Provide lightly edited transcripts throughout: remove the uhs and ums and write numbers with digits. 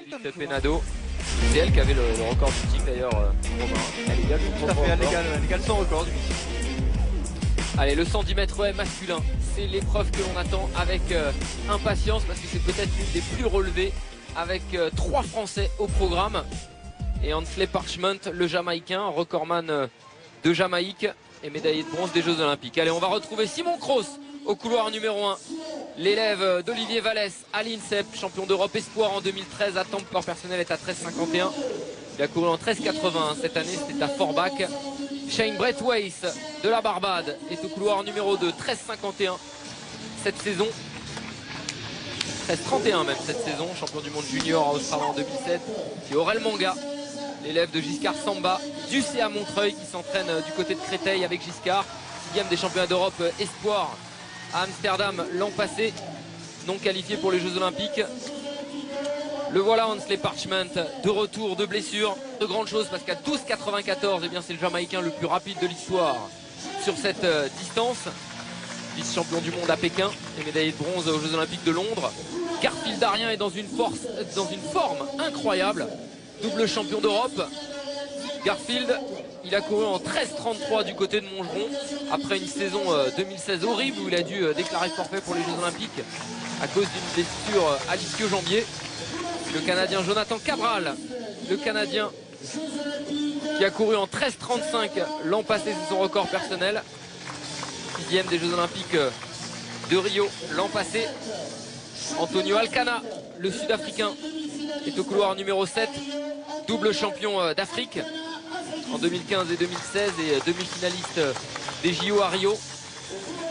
Brigitte Penado. C'est elle qui avait le record du meeting d'ailleurs, Romain. Elle égale Tout à fait, elle égale son record du meeting. Allez, le 110 mètres haies masculin, c'est l'épreuve que l'on attend avec impatience parce que c'est peut-être l'une des plus relevées avec 3 Français au programme. Et Ansley Parchment, le Jamaïcain, recordman de Jamaïque et médaillé de bronze des Jeux Olympiques. Allez, on va retrouver Simon Kroos au couloir numéro 1. L'élève d'Olivier Vallès à l'INSEP, champion d'Europe espoir en 2013 à Tampes, leur personnel est à 13,51. Il a couru en 13,81 cette année, c'était à Forbach. Shane Braithwaite de la Barbade est au couloir numéro 2, 13,51 cette saison. 13,31 même cette saison, champion du monde junior à Australie en 2007. Et Aurel Manga, l'élève de Giscard Samba, du CA Montreuil qui s'entraîne du côté de Créteil avec Giscard. 6e des championnats d'Europe espoir à Amsterdam l'an passé, non qualifié pour les Jeux Olympiques. Le voilà Ansley Parchment, de retour de blessure, de grandes choses parce qu'à 12,94, eh bien c'est le Jamaïcain le plus rapide de l'histoire sur cette distance. Vice-champion du monde à Pékin et médaillé de bronze aux Jeux Olympiques de Londres. Garfield Darien est dans une forme incroyable, double champion d'Europe. Garfield, il a couru en 13,33 du côté de Montgeron après une saison 2016 horrible où il a dû déclarer forfait pour les Jeux Olympiques à cause d'une blessure à l'ischio-jambier. Le Canadien Jonathan Cabral, le Canadien qui a couru en 13,35 l'an passé, c'est son record personnel. 6e des Jeux Olympiques de Rio l'an passé. Antonio Alcana, le Sud-Africain, est au couloir numéro 7, double champion d'Afrique en 2015 et 2016 et demi-finaliste des JO à Rio.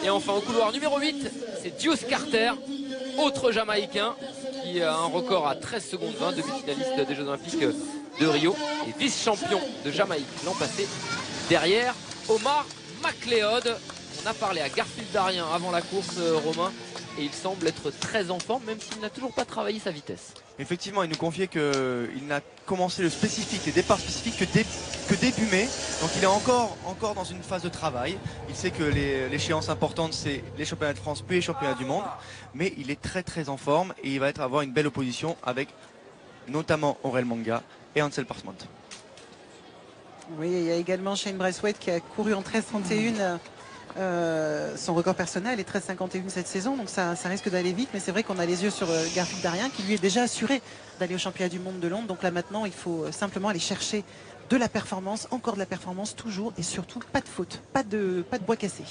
Et enfin au couloir numéro 8, c'est Dios Carter, autre Jamaïcain qui a un record à 13 secondes 20, demi-finaliste des Jeux Olympiques de Rio et vice-champion de Jamaïque l'an passé, derrière Omar McLeod. On a parlé à Garfield Darien avant la course, Romain, et il semble être très en forme, même s'il n'a toujours pas travaillé sa vitesse. Effectivement, il nous confiait qu'il n'a commencé le spécifique, les départs spécifiques que début mai. Donc il est encore dans une phase de travail. Il sait que l'échéance importante, c'est les championnats de France puis les championnats du monde. Mais il est très en forme et il va avoir une belle opposition avec notamment Aurel Manga et Ansel Parchment. Oui, il y a également Shane Braithwaite qui a couru en 13,31. Son record personnel est 13,51 cette saison, donc ça risque d'aller vite, mais c'est vrai qu'on a les yeux sur Garfield Darien qui lui est déjà assuré d'aller au championnat du monde de Londres. Donc là maintenant il faut simplement aller chercher de la performance, encore de la performance toujours, et surtout pas de faute, pas de bois cassé.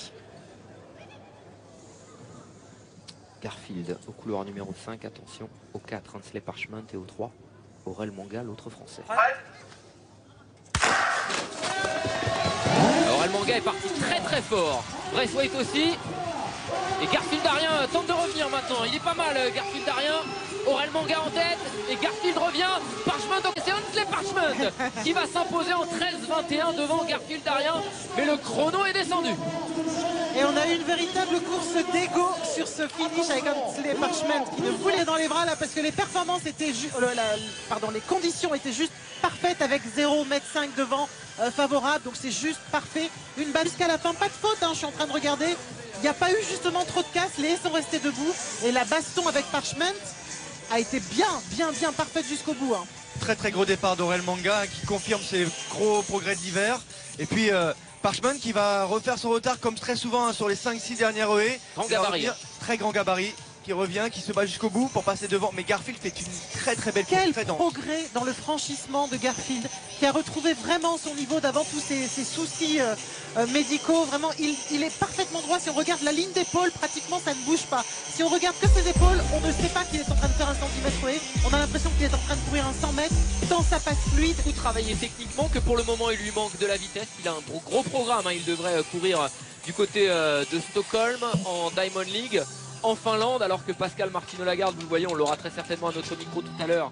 Garfield au couloir numéro 5, attention, au 4 Ansley Parchment et au 3 Aurel Manga, l'autre Français. Aurel Manga est parti très fort. Braithwaite aussi. Et Garfield Darien tente de revenir maintenant. Il est pas mal, Garfield Darien. Aurel Manga en tête. Et Garfield revient. Parchment, donc c'est Ansley Parchment qui va s'imposer en 13,21 devant Garfield Darien. Mais le chrono est descendu. Et on a eu une véritable course d'ego sur ce finish avec Ansley Parchment qui ne voulait dans les bras là parce que les performances étaient les conditions étaient juste parfaites avec 0,5 m devant favorable, donc c'est juste parfait. Une balle jusqu'à la fin, pas de faute, hein, je suis en train de regarder. Il n'y a pas eu justement trop de casse, les haies sont restés debout et la baston avec Parchment a été bien parfaite jusqu'au bout. Hein. Très gros départ d'Aurel Manga qui confirme ses gros progrès d'hiver. Et puis Parchment qui va refaire son retard comme très souvent sur les 5-6 dernières haies. Grand gabarit. Très grand gabarit. Qui revient, qui se bat jusqu'au bout pour passer devant. Mais Garfield fait une très belle course. Quel progrès dans le franchissement de Garfield qui a retrouvé vraiment son niveau d'avant tous ses soucis médicaux. Vraiment, il est parfaitement droit. Si on regarde la ligne d'épaule, pratiquement ça ne bouge pas. Si on regarde que ses épaules, on ne sait pas qu'il est en train de faire un centimètre haies. On a l'impression qu'il est en train de courir un 100 mètres tant ça passe fluide. Beaucoup travaillé techniquement que pour le moment il lui manque de la vitesse. Il a un gros programme, hein. Il devrait courir du côté de Stockholm en Diamond League en Finlande, alors que Pascal Martino Lagarde, vous le voyez, on l'aura très certainement à notre micro tout à l'heure,